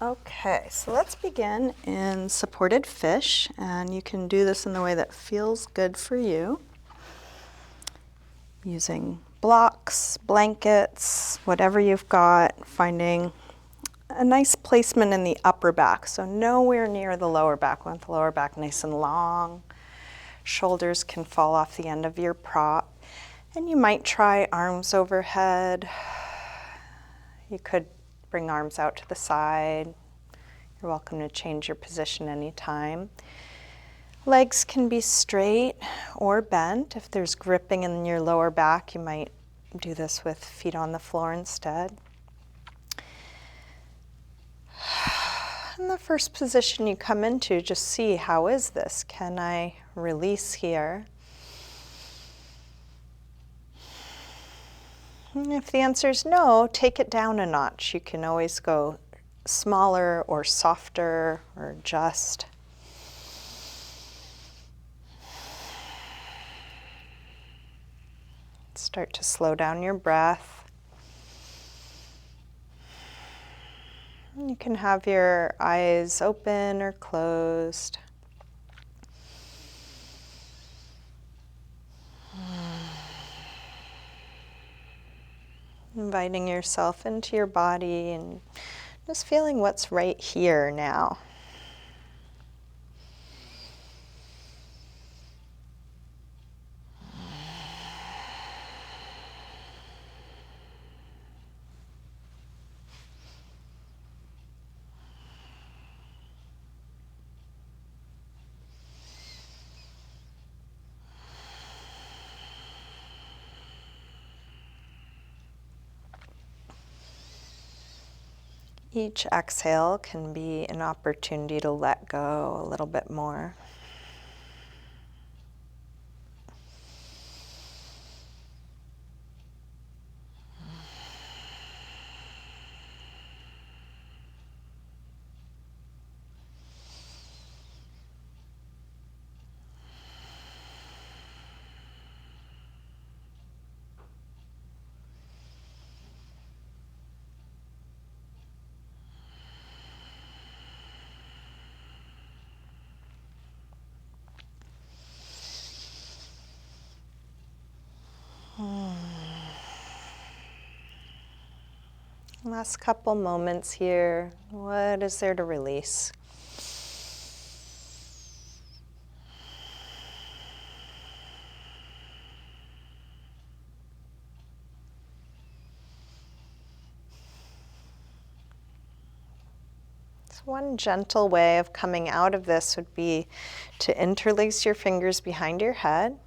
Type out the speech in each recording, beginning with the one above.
Okay, so let's begin in supported fish, and you can do this in the way that feels good for you, using blocks, blankets, whatever you've got, finding a nice placement in the upper back, so nowhere near the lower back. We want the lower back nice and long. Shoulders can fall off the end of your prop, and you might try arms overhead. You could bring arms out to the side. You're welcome to change your position anytime. Legs can be straight or bent. If there's gripping in your lower back, you might do this with feet on the floor instead. In the first position you come into, just see, how is this? Can I release here? And if the answer is no, take it down a notch. You can always go smaller or softer or adjust. Start to slow down your breath. You can have your eyes open or closed. Inviting yourself into your body and just feeling what's right here now. Each exhale can be an opportunity to let go a little bit more. Last couple moments here. What is there to release? So one gentle way of coming out of this would be to interlace your fingers behind your head.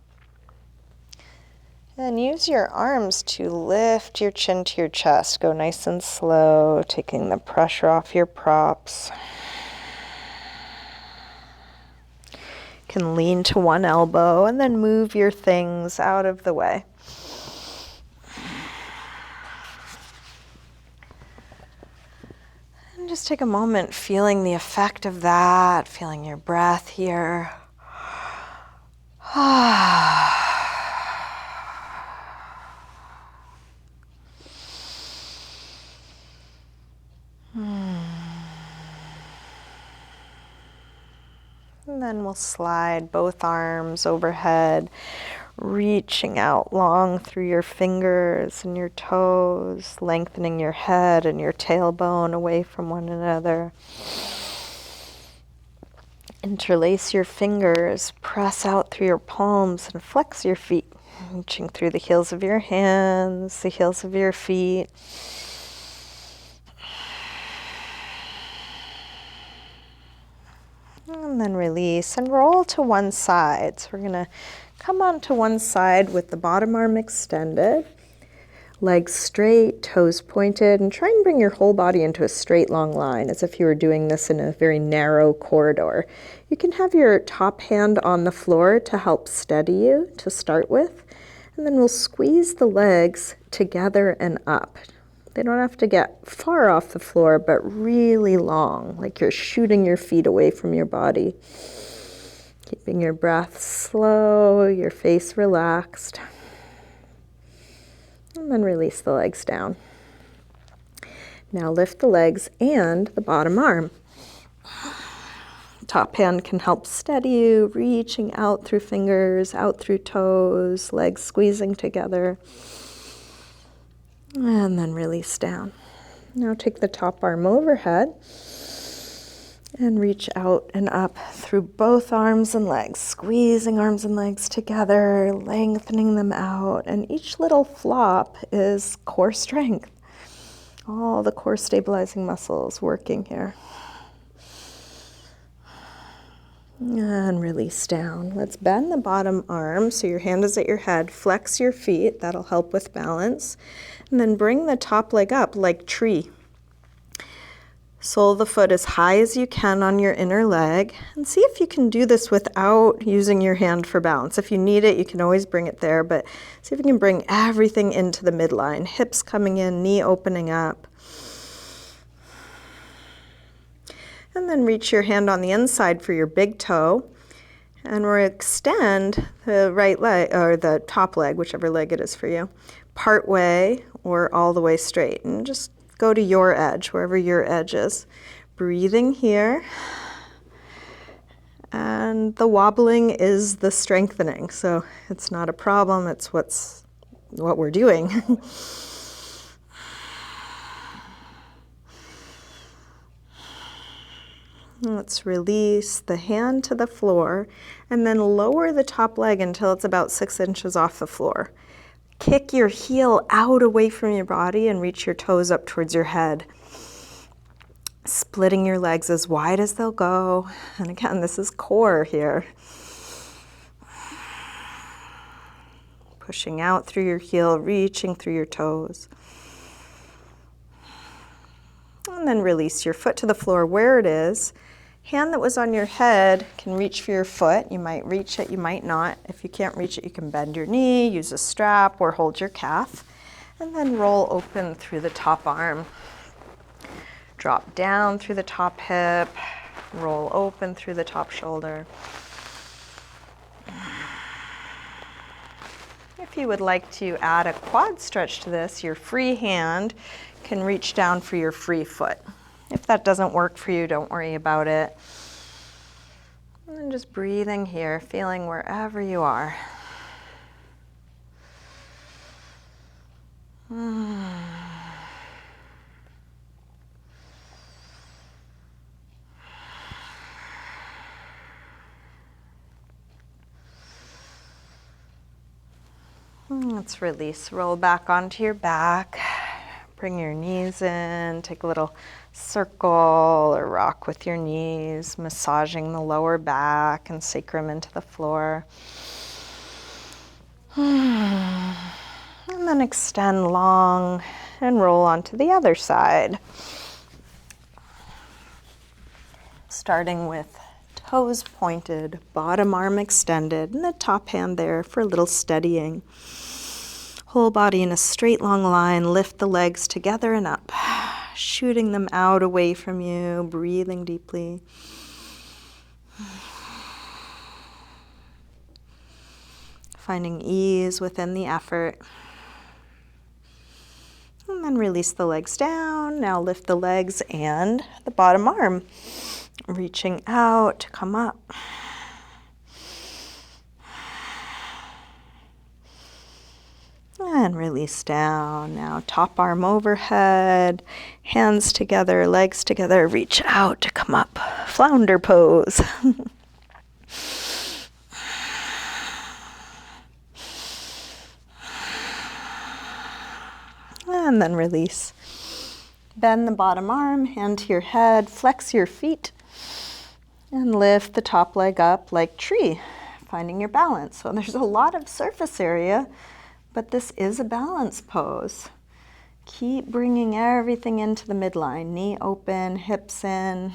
And use your arms to lift your chin to your chest. Go nice and slow, taking the pressure off your props. You can lean to one elbow and then move your things out of the way. And just take a moment feeling the effect of that, feeling your breath here. And then we'll slide both arms overhead, reaching out long through your fingers and your toes, lengthening your head and your tailbone away from one another. Interlace your fingers, press out through your palms and flex your feet, reaching through the heels of your hands, the heels of your feet. And then release and roll to one side. So we're going to come onto one side with the bottom arm extended, legs straight, toes pointed, and try and bring your whole body into a straight long line as if you were doing this in a very narrow corridor. You can have your top hand on the floor to help steady you to start with, and then we'll squeeze the legs together and up. They don't have to get far off the floor, but really long, like you're shooting your feet away from your body. Keeping your breath slow, your face relaxed. And then release the legs down. Now lift the legs and the bottom arm. Top hand can help steady you, reaching out through fingers, out through toes, legs squeezing together. And then release down. Now take the top arm overhead and reach out and up through both arms and legs, squeezing arms and legs together, lengthening them out. And each little flop is core strength. All the core stabilizing muscles working here. And release down. Let's bend the bottom arm so your hand is at your head. Flex your feet. That'll help with balance. And then bring the top leg up like tree. Sole the foot as high as you can on your inner leg. And see if you can do this without using your hand for balance. If you need it, you can always bring it there. But see if you can bring everything into the midline. Hips coming in, knee opening up. And then reach your hand on the inside for your big toe. And we'll extend the right leg, or the top leg, whichever leg it is for you, part way or all the way straight. And just go to your edge, wherever your edge is. Breathing here. And the wobbling is the strengthening. So it's not a problem, it's what we're doing. Let's release the hand to the floor and then lower the top leg until it's about 6 inches off the floor. Kick your heel out away from your body and reach your toes up towards your head. Splitting your legs as wide as they'll go. And again, this is core here. Pushing out through your heel, reaching through your toes. And then release your foot to the floor where it is. Hand that was on your head can reach for your foot. You might reach it, you might not. If you can't reach it, you can bend your knee, use a strap, or hold your calf. And then roll open through the top arm. Drop down through the top hip. Roll open through the top shoulder. If you would like to add a quad stretch to this, your free hand can reach down for your free foot. If that doesn't work for you, don't worry about it. And then just breathing here, feeling wherever you are. Let's release. Roll back onto your back. Bring your knees in. Take a little circle or rock with your knees, massaging the lower back and sacrum into the floor. And then extend long and roll onto the other side. Starting with toes pointed, bottom arm extended, and the top hand there for a little steadying. Whole body in a straight long line, lift the legs together and up, shooting them out away from you, breathing deeply. Finding ease within the effort. And then release the legs down. Now lift the legs and the bottom arm, reaching out to come up. And release down. Now top arm overhead, hands together, legs together, reach out to come up. Flounder pose. And then release. Bend the bottom arm, hand to your head, flex your feet, and lift the top leg up like tree, finding your balance. So there's a lot of surface area, but this is a balance pose. Keep bringing everything into the midline. Knee open, hips in.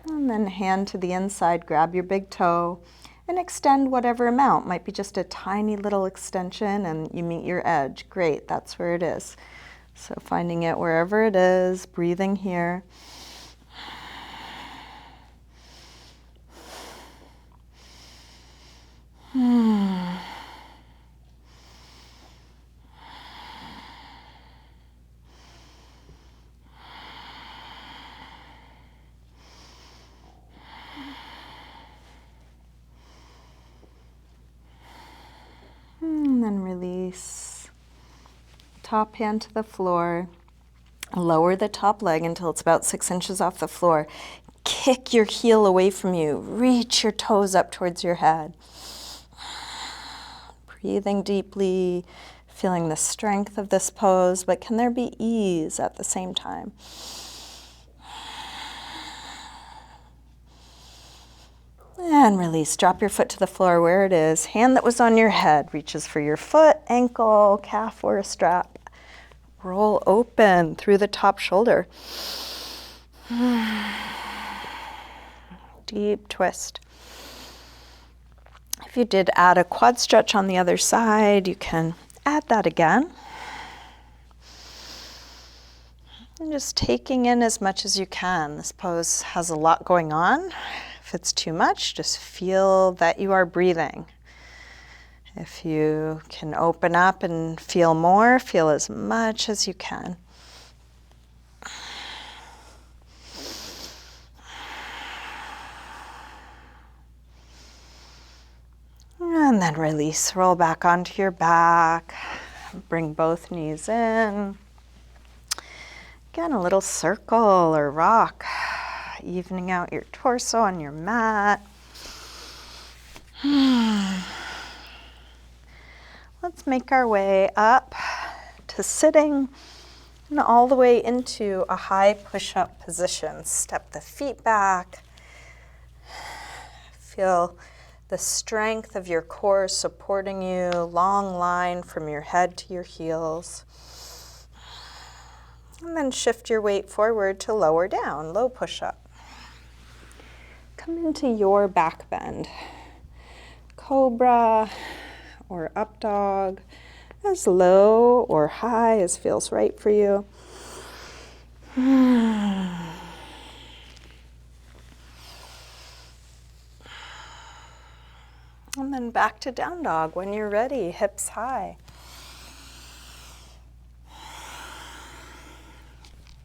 And then hand to the inside, grab your big toe and extend whatever amount. Might be just a tiny little extension and you meet your edge. Great, that's where it is. So finding it wherever it is, breathing here. release. Top hand to the floor. Lower the top leg until it's about 6 inches off the floor. Kick your heel away from you. Reach your toes up towards your head. Breathing deeply, feeling the strength of this pose, but can there be ease at the same time? And release. Drop your foot to the floor where it is. Hand that was on your head reaches for your foot, ankle, calf, or a strap. Roll open through the top shoulder. Deep twist. If you did add a quad stretch on the other side, you can add that again. And just taking in as much as you can. This pose has a lot going on. If it's too much, just feel that you are breathing. If you can open up and feel more, feel as much as you can. And then release, roll back onto your back. Bring both knees in. Again, a little circle or rock, evening out your torso on your mat. Let's make our way up to sitting and all the way into a high push-up position. Step the feet back. Feel the strength of your core supporting you, long line from your head to your heels. And then shift your weight forward to lower down, low push-up. Come into your back bend. Cobra or up dog, as low or high as feels right for you. And then back to down dog when you're ready, hips high.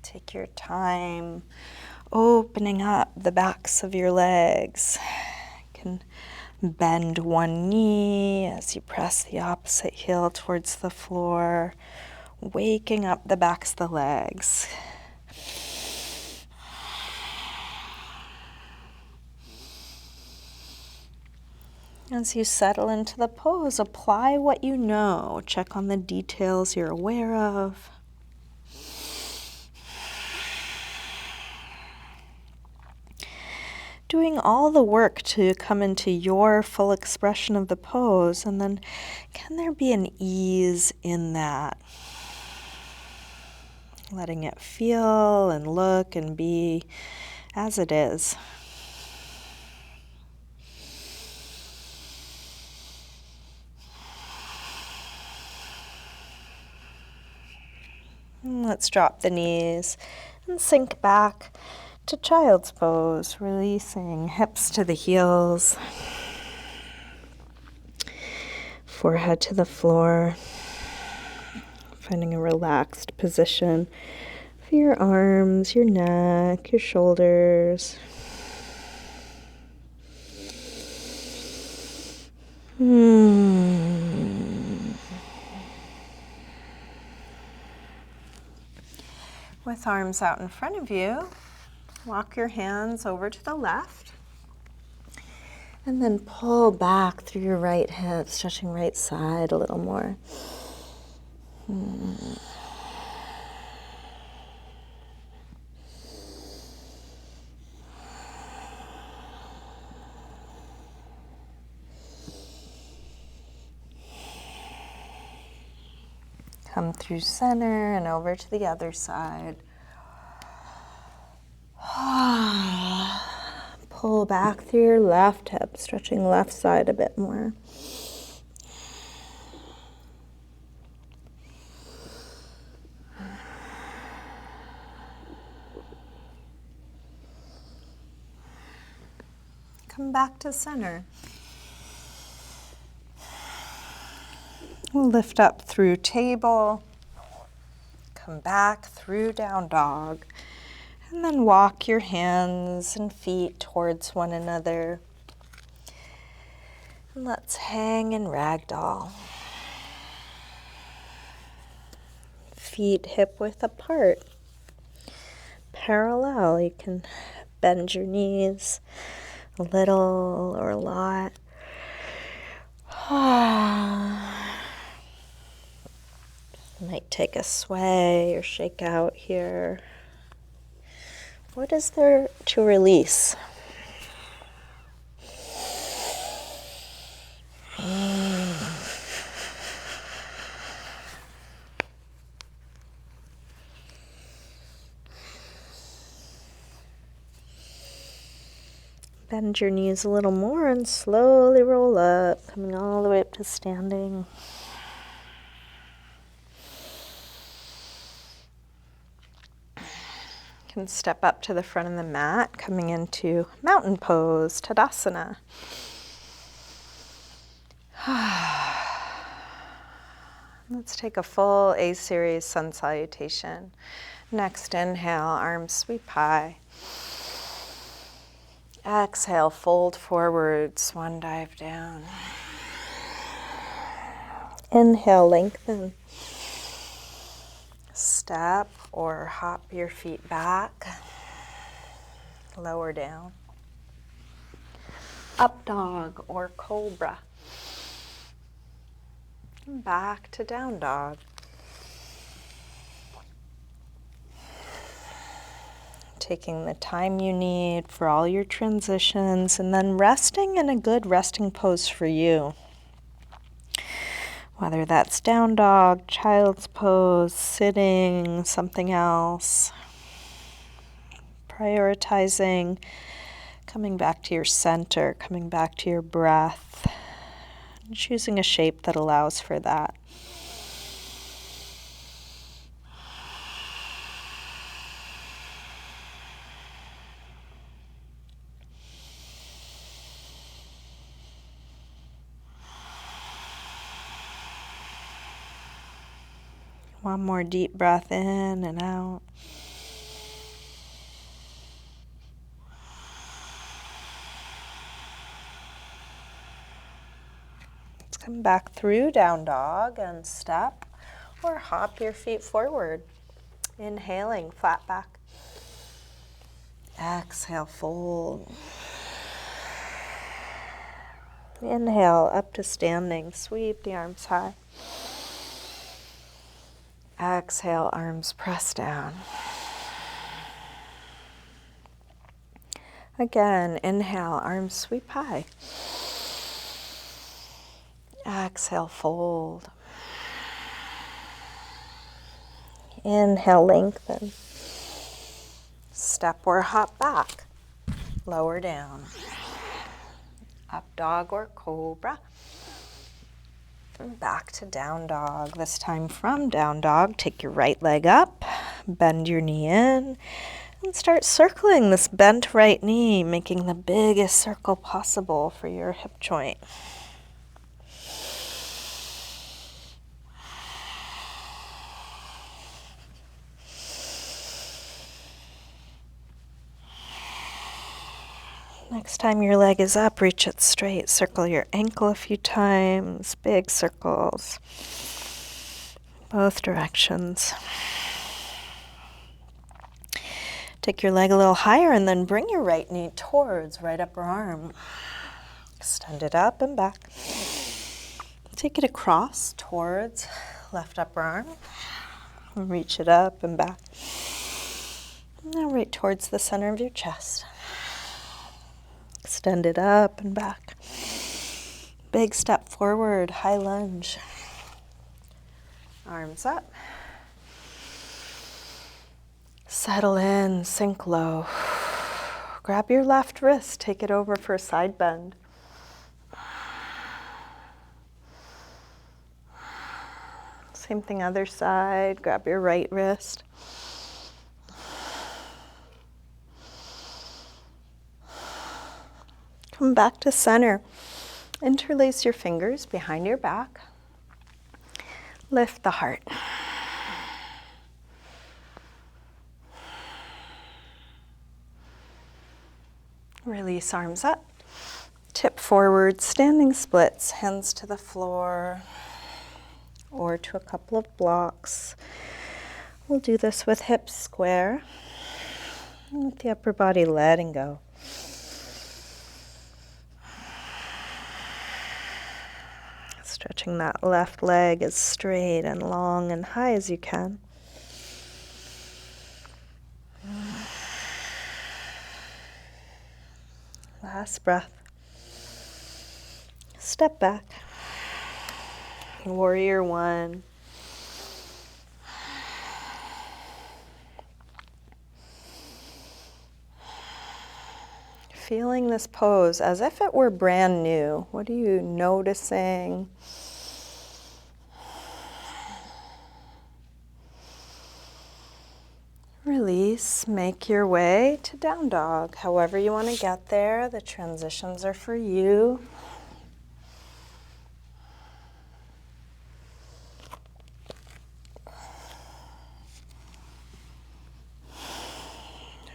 Take your time opening up the backs of your legs. You can bend one knee as you press the opposite heel towards the floor, waking up the backs of the legs. As you settle into the pose, apply what you know. Check on the details you're aware of. Doing all the work to come into your full expression of the pose, and then can there be an ease in that? Letting it feel and look and be as it is. Let's drop the knees and sink back to child's pose, releasing hips to the heels, forehead to the floor, finding a relaxed position for your arms, your neck, your shoulders. With arms out in front of you, walk your hands over to the left and then pull back through your right hip, stretching right side a little more. Come through center and over to the other side. Pull back through your left hip, stretching left side a bit more. Come back to center. We'll lift up through table, come back through down dog, and then walk your hands and feet towards one another. And let's hang in ragdoll. feet hip width apart. Parallel, you can bend your knees a little or a lot. Might take a sway or shake out here. What is there to release? Bend your knees a little more and slowly roll up, coming all the way up to standing. You can step up to the front of the mat, coming into mountain pose, Tadasana. Let's take a full A-series sun salutation. Next inhale, arms sweep high. Exhale, fold forward, swan dive down. Inhale, lengthen. Step or hop your feet back. Lower down. Up dog or cobra. And back to down dog. Taking the time you need for all your transitions and then resting in a good resting pose for you. Whether that's down dog, child's pose, sitting, something else. Prioritizing, coming back to your center, coming back to your breath, choosing a shape that allows for that. One more deep breath in and out. Let's come back through down dog and step or hop your feet forward. Inhaling, flat back. Exhale, fold. Inhale, up to standing. Sweep the arms high. Exhale, arms press down. Again, inhale, arms sweep high. Exhale, fold. Inhale, lengthen. Step or hop back. Lower down. Up dog or cobra. And back to down dog. This time from down dog, take your right leg up, bend your knee in, and start circling this bent right knee, making the biggest circle possible for your hip joint. Next time your leg is up, reach it straight. Circle your ankle a few times, big circles, both directions. Take your leg a little higher and then bring your right knee towards right upper arm. Extend it up and back. Take it across towards left upper arm. And reach it up and back. Now right towards the center of your chest. Extend it up and back. Big step forward, high lunge. Arms up. Settle in, sink low. Grab your left wrist, take it over for a side bend. Same thing other side, grab your right wrist. Come back to center. Interlace your fingers behind your back. Lift the heart. Release arms up. Tip forward, standing splits, hands to the floor or to a couple of blocks. We'll do this with hips square, and with the upper body letting go. Stretching that left leg as straight and long and high as you can. Last breath. Step back. Warrior one. Feeling this pose as if it were brand new. What are you noticing? Release, make your way to down dog. However you want to get there, the transitions are for you.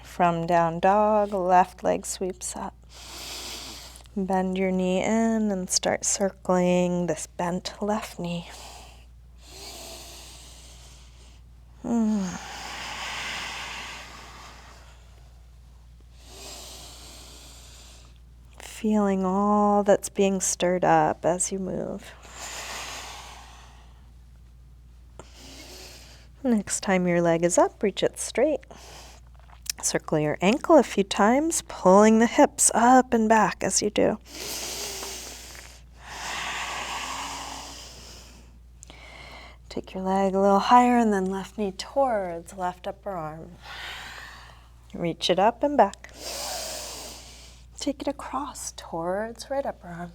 From down dog, left leg sweeps up. Bend your knee in and start circling this bent left knee. Feeling all that's being stirred up as you move. Next time your leg is up, reach it straight. Circle your ankle a few times, pulling the hips up and back as you do. Take your leg a little higher and then left knee towards left upper arm. Reach it up and back. Take it across towards right upper arm.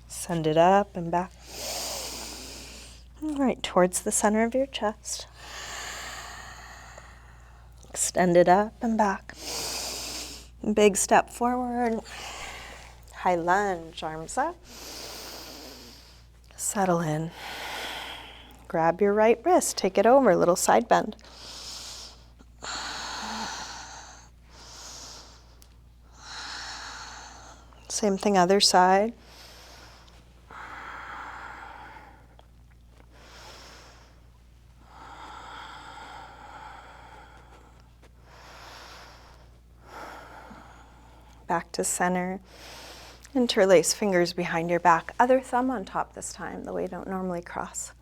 Send it up and back. All right, towards the center of your chest. Extend it up and back. Big step forward. High lunge, arms up. Settle in. Grab your right wrist, take it over, little side bend. Same thing, other side. Back to center. Interlace fingers behind your back. Other thumb on top this time, the way you don't normally cross.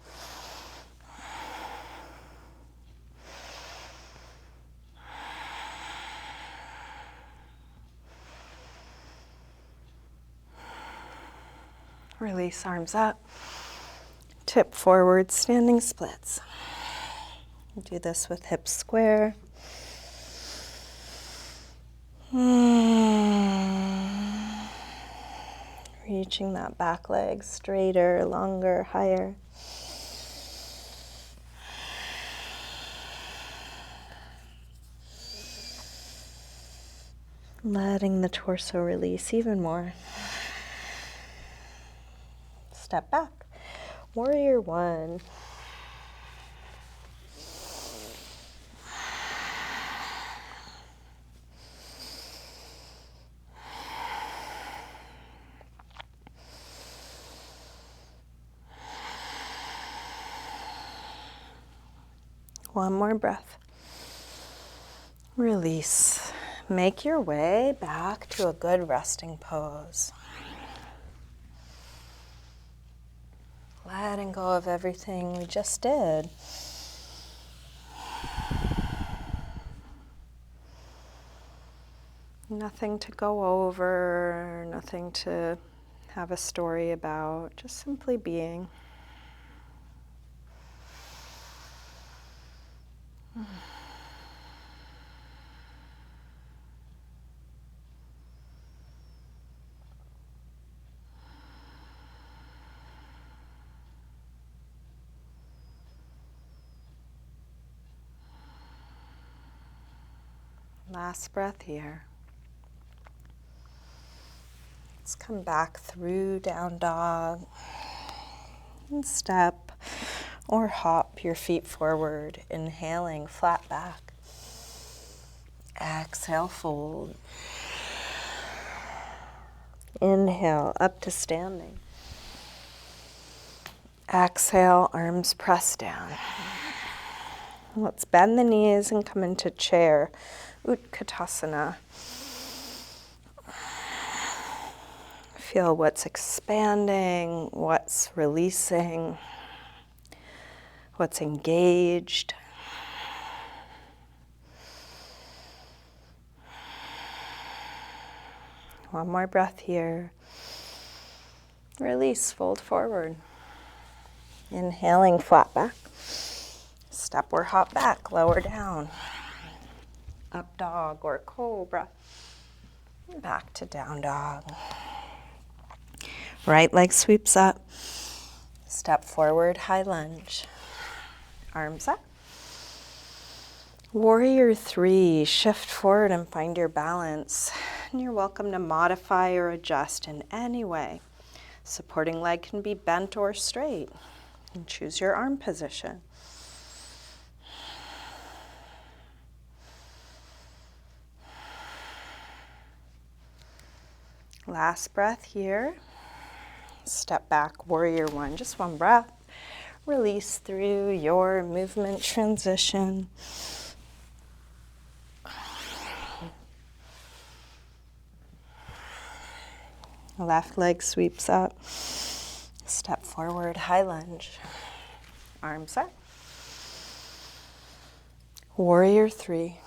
Release, arms up. Tip forward, standing splits. Do this with hips square. Reaching that back leg straighter, longer, higher. Letting the torso release even more. Step back. Warrior one. One more breath. Release. Make your way back to a good resting pose. Letting go of everything we just did. Nothing to go over, nothing to have a story about, just simply being. Last breath here. Let's come back through down dog and step or hop your feet forward, inhaling flat back. Exhale, fold. Inhale, up to standing. Exhale, arms press down. Let's bend the knees and come into chair, Utkatasana. Feel what's expanding, what's releasing, what's engaged. One more breath here. Release, fold forward. Inhaling, flat back. Step or hop back, lower down. Up dog or cobra. Back to down dog. Right leg sweeps up. Step forward, high lunge. Arms up. Warrior 3, shift forward and find your balance. And you're welcome to modify or adjust in any way. Supporting leg can be bent or straight. And choose your arm position. Last breath here. Step back, warrior 1, just one breath. Release through your movement transition. Left leg sweeps up. Step forward, high lunge. Arms up. Warrior 3.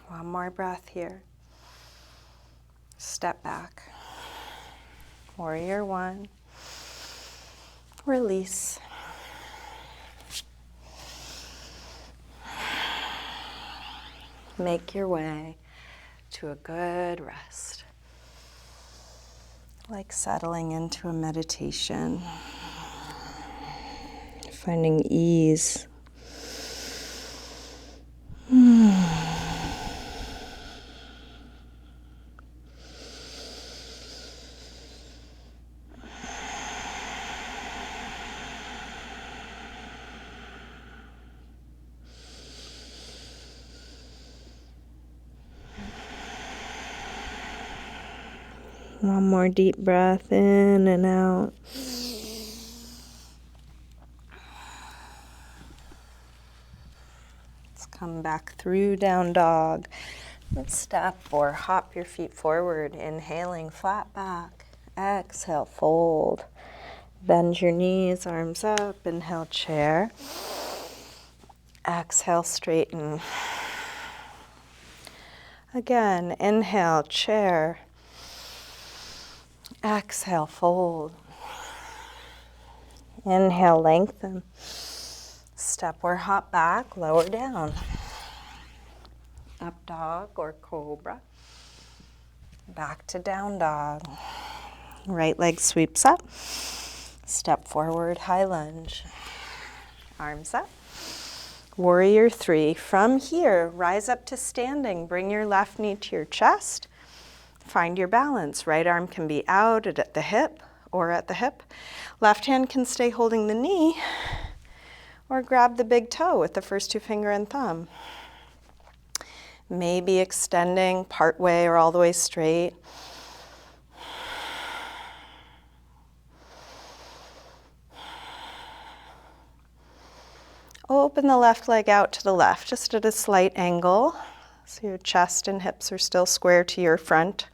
One more breath here. Step back. Warrior 1. Release. Make your way to a good rest. Like settling into a meditation. Finding ease. One more deep breath in and out. Let's come back through down dog. Let's step or hop your feet forward. Inhaling, flat back. Exhale, fold. Bend your knees, arms up. Inhale, chair. Exhale, straighten. Again, inhale, chair. Exhale, fold. Inhale, lengthen. Step or hop back, lower down. Up dog or cobra. Back to down dog. Right leg sweeps up. Step forward, high lunge. Arms up. Warrior 3. From here, rise up to standing. Bring your left knee to your chest. Find your balance. Right arm can be out at the hip or at the hip. Left hand can stay holding the knee or grab the big toe with the first 2 finger and thumb. Maybe extending part way or all the way straight. Open the left leg out to the left, just at a slight angle. So your chest and hips are still square to your front.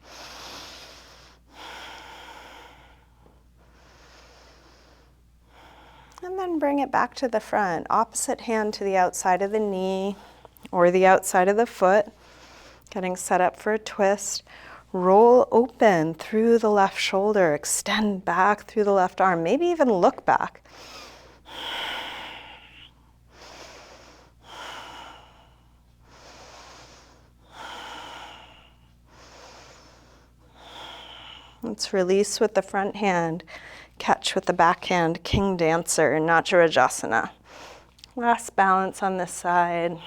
And then bring it back to the front. Opposite hand to the outside of the knee or the outside of the foot. Getting set up for a twist. Roll open through the left shoulder. Extend back through the left arm. Maybe even look back. Let's release with the front hand. Catch with the back hand, King Dancer, Natarajasana. Last balance on this side.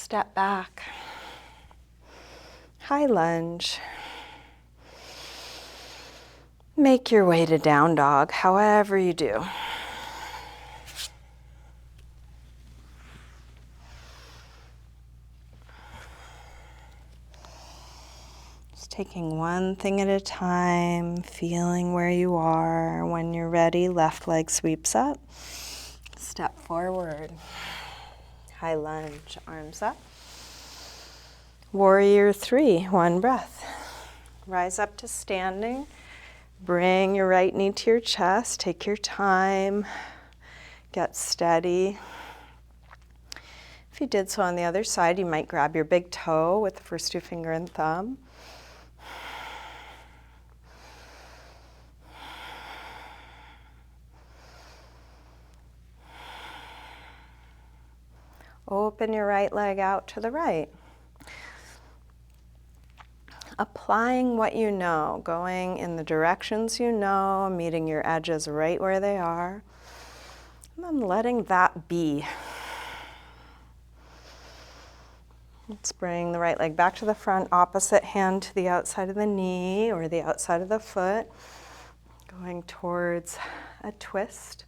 step back, high lunge. Make your way to down dog, however you do. Just taking one thing at a time, feeling where you are. When you're ready, left leg sweeps up. Step forward. High lunge, arms up. Warrior 3, one breath. Rise up to standing. Bring your right knee to your chest. Take your time. Get steady. If you did so on the other side, you might grab your big toe with the first two finger and thumb. Open your right leg out to the right. Applying what you know, going in the directions you know, meeting your edges right where they are, and then letting that be. Let's bring the right leg back to the front, opposite hand to the outside of the knee or the outside of the foot, going towards a twist.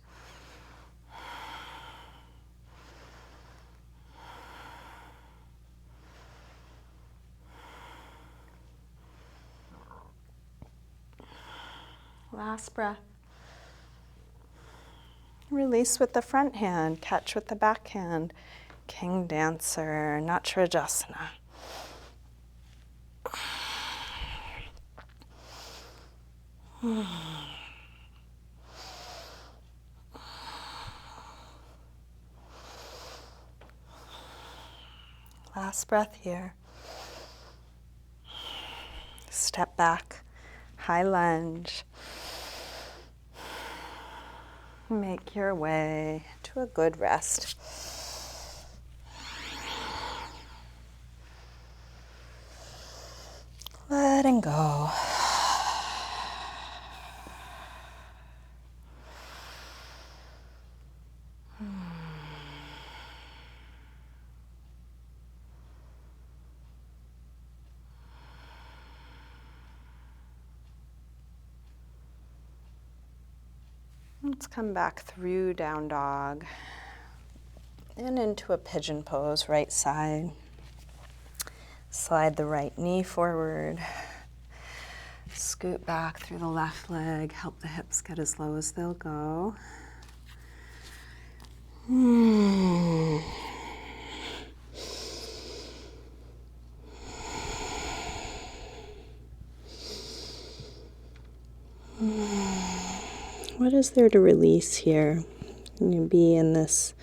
Last breath. Release with the front hand, catch with the back hand. King Dancer, Natrajasana. Last breath here. Step back, high lunge. Make your way to a good rest. Letting go. Let's come back through down dog and into a pigeon pose, right side. Slide the right knee forward. Scoot back through the left leg. Help the hips get as low as they'll go. What is there to release here? You be in this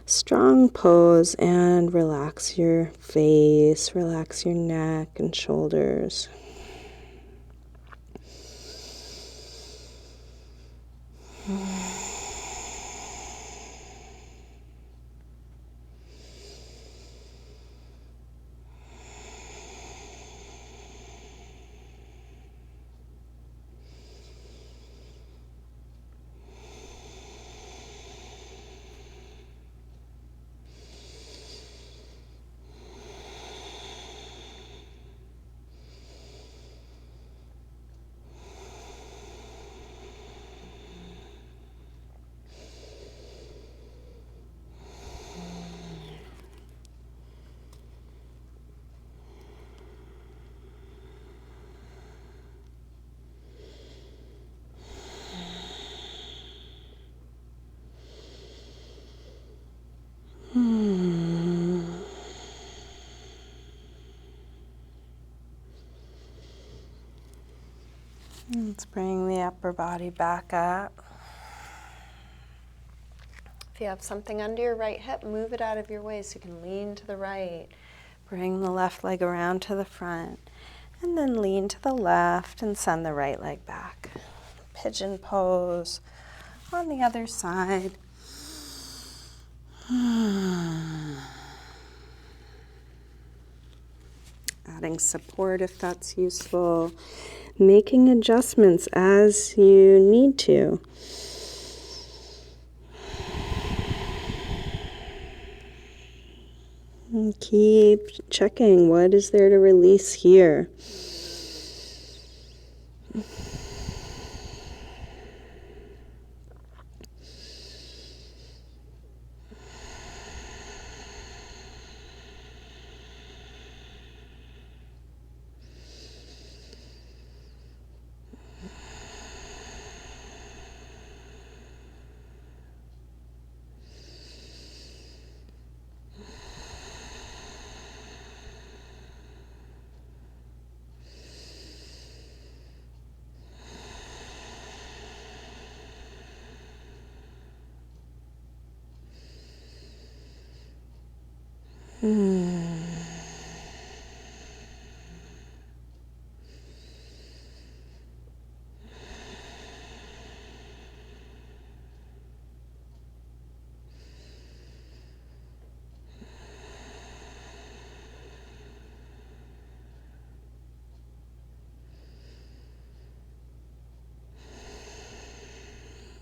strong pose and relax your face, relax your neck and shoulders. Let's bring the upper body back up. If you have something under your right hip, move it out of your way so you can lean to the right. Bring the left leg around to the front, and then lean to the left and send the right leg back. Pigeon pose on the other side. Adding support if that's useful. Making adjustments as you need to. And keep checking. What is there to release here?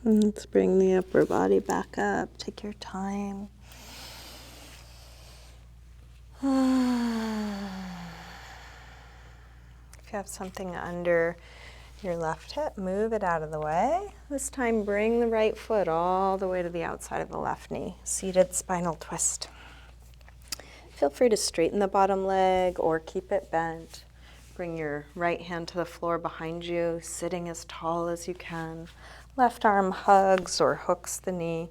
Let's bring the upper body back up. Take your time. If you have something under your left hip, move it out of the way. This time, bring the right foot all the way to the outside of the left knee. Seated spinal twist. Feel free to straighten the bottom leg or keep it bent. Bring your right hand to the floor behind you, sitting as tall as you can. Left arm hugs or hooks the knee.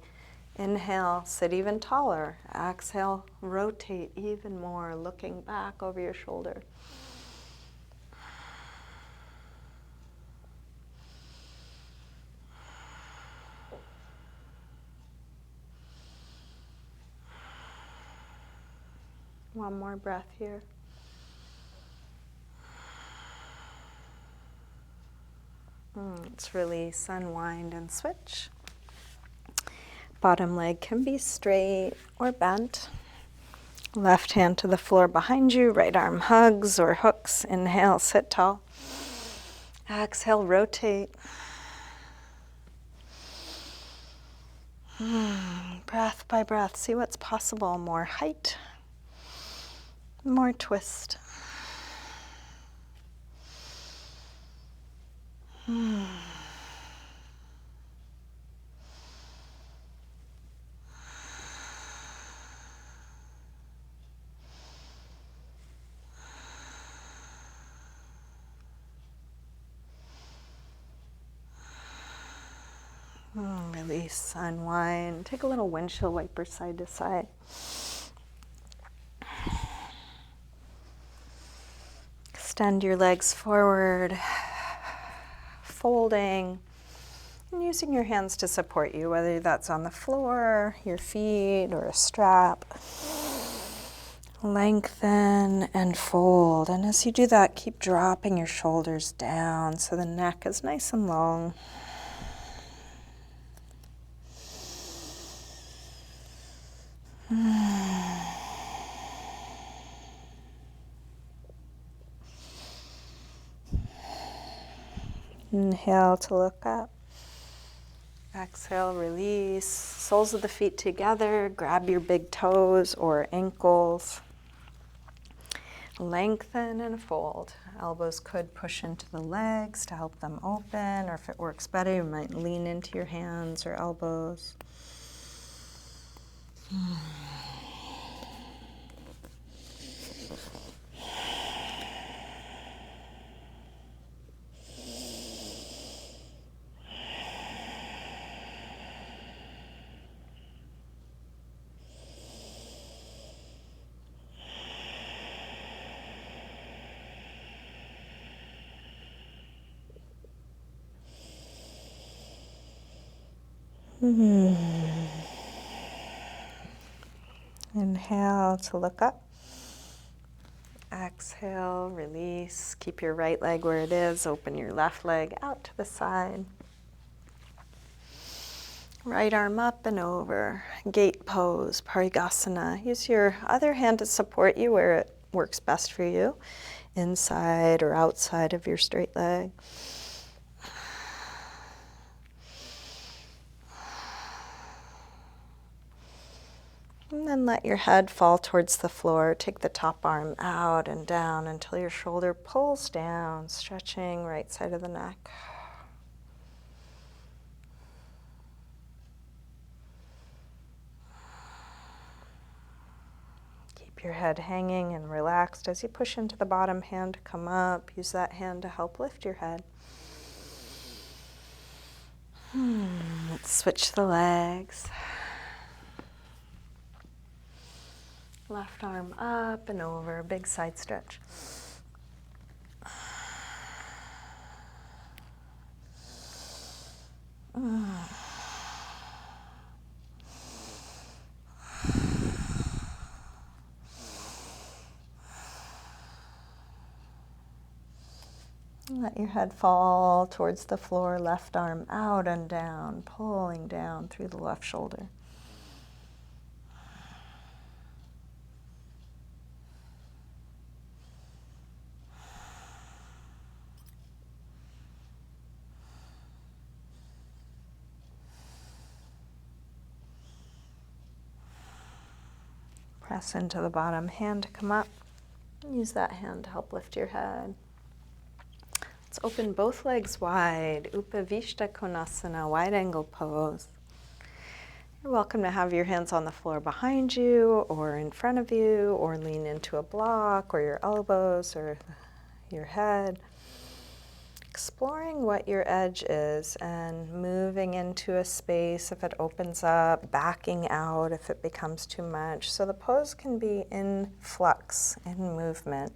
Inhale, sit even taller. Exhale, rotate even more, looking back over your shoulder. One more breath here. Let's release, unwind, and switch. Bottom leg can be straight or bent. Left hand to the floor behind you, right arm hugs or hooks. Inhale, sit tall. Exhale, rotate. Breath by breath, see what's possible. More height, more twist. Release, unwind. Take a little windshield wiper side to side. Extend your legs forward, folding, and using your hands to support you, whether that's on the floor, your feet, or a strap. Lengthen and fold. And as you do that, keep dropping your shoulders down so the neck is nice and long. Inhale to look up. Exhale, release. Soles of the feet together. Grab your big toes or ankles. Lengthen and fold. Elbows could push into the legs to help them open, or if it works better, you might lean into your hands or elbows. Inhale to look up. Exhale, release. Keep your right leg where it is. Open your left leg out to the side. Right arm up and over. Gate pose, Parigasana. Use your other hand to support you where it works best for you, inside or outside of your straight leg. And then let your head fall towards the floor. Take the top arm out and down until your shoulder pulls down, stretching right side of the neck. Keep your head hanging and relaxed as you push into the bottom hand to come up. Use that hand to help lift your head. Let's switch the legs. Left arm up and over, big side stretch. Let your head fall towards the floor, left arm out and down, pulling down through the left shoulder. Press into the bottom hand to come up. Use that hand to help lift your head. Let's open both legs wide. Upavishta Konasana, wide angle pose. You're welcome to have your hands on the floor behind you or in front of you, or lean into a block or your elbows or your head. Exploring what your edge is and moving into a space if it opens up, backing out if it becomes too much. So the pose can be in flux, in movement.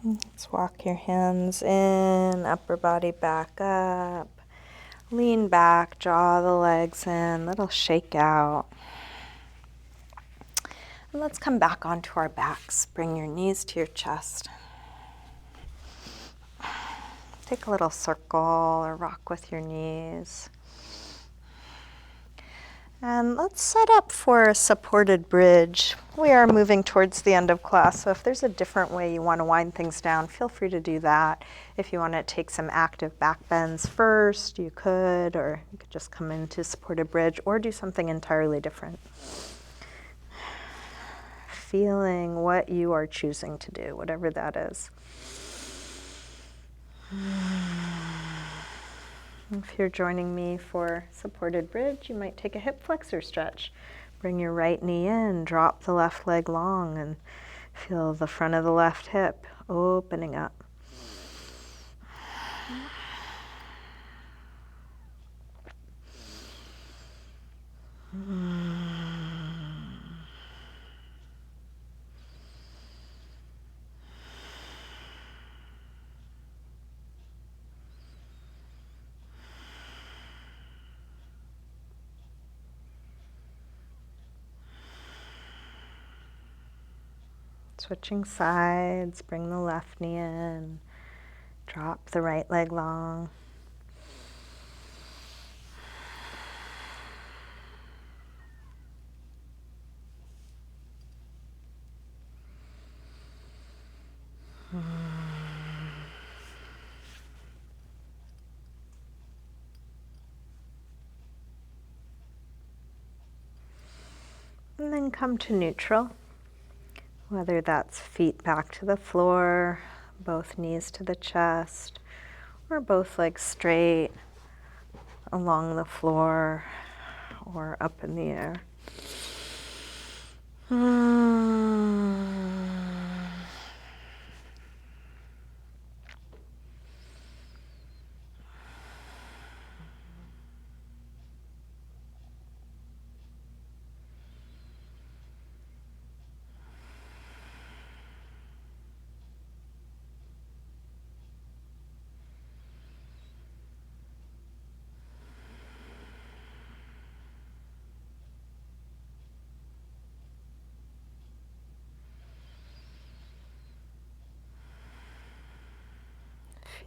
Let's walk your hands in, upper body back up. Lean back, draw the legs in, little shake out. And let's come back onto our backs. Bring your knees to your chest. Take a little circle or rock with your knees. And let's set up for a supported bridge. We are moving towards the end of class, so if there's a different way you want to wind things down, feel free to do that. If you want to take some active back bends first, you could, or you could just come into supported bridge or do something entirely different. Feeling what you are choosing to do, whatever that is. If you're joining me for supported bridge, you might take a hip flexor stretch. Bring your right knee in, drop the left leg long, and feel the front of the left hip opening up. Switching sides, bring the left knee in, drop the right leg long. And then come to neutral, whether that's feet back to the floor, both knees to the chest, or both legs straight along the floor or up in the air.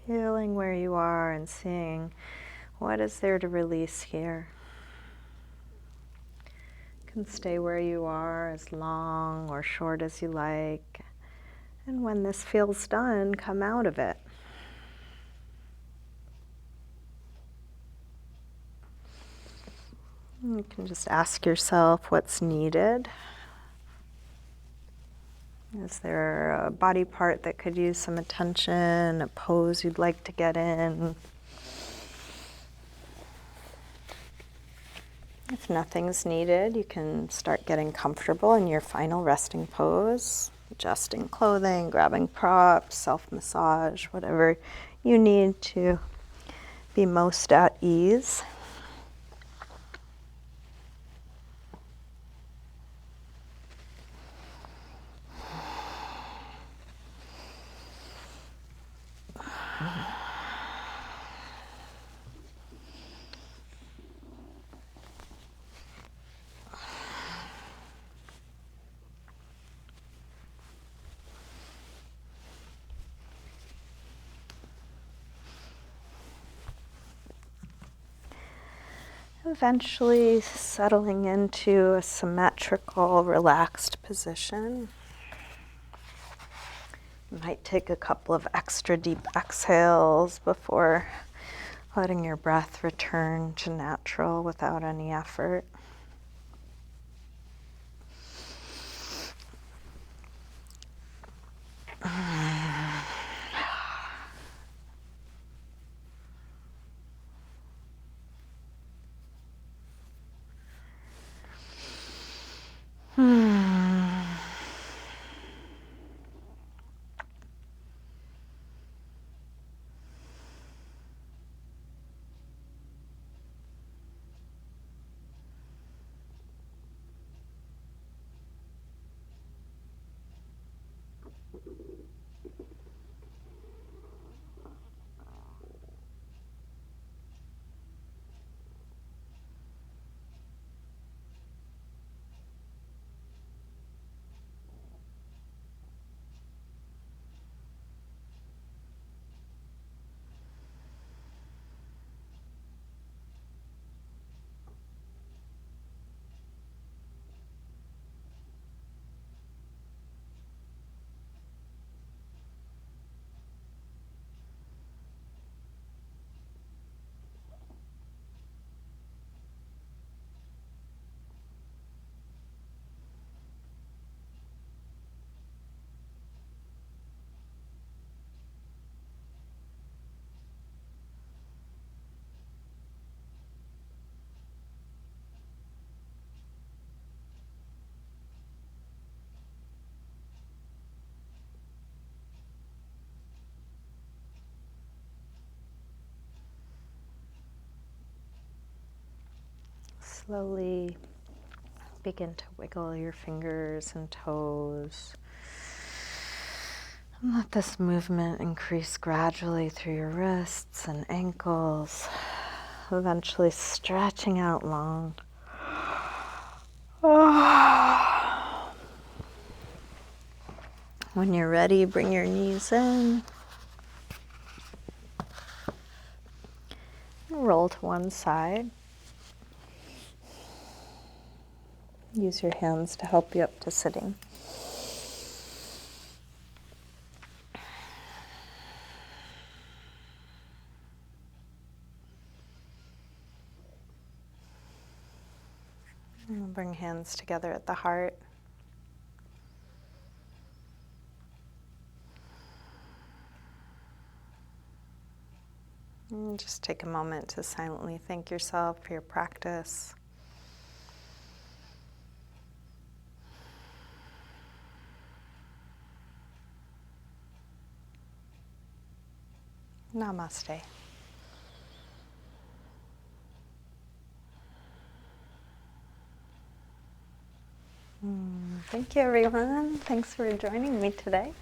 Feeling where you are and seeing what is there to release here. You can stay where you are as long or short as you like. And when this feels done, come out of it. You can just ask yourself what's needed. Is there a body part that could use some attention, a pose you'd like to get in? If nothing's needed, you can start getting comfortable in your final resting pose, adjusting clothing, grabbing props, self-massage, whatever you need to be most at ease. Eventually settling into a symmetrical, relaxed position. You might take a couple of extra deep exhales before letting your breath return to natural without any effort. Slowly begin to wiggle your fingers and toes. And let this movement increase gradually through your wrists and ankles, eventually stretching out long. When you're ready, bring your knees in. Roll to one side. Use your hands to help you up to sitting. And bring hands together at the heart. And just take a moment to silently thank yourself for your practice. Namaste. Thank you, everyone. Thanks for joining me today.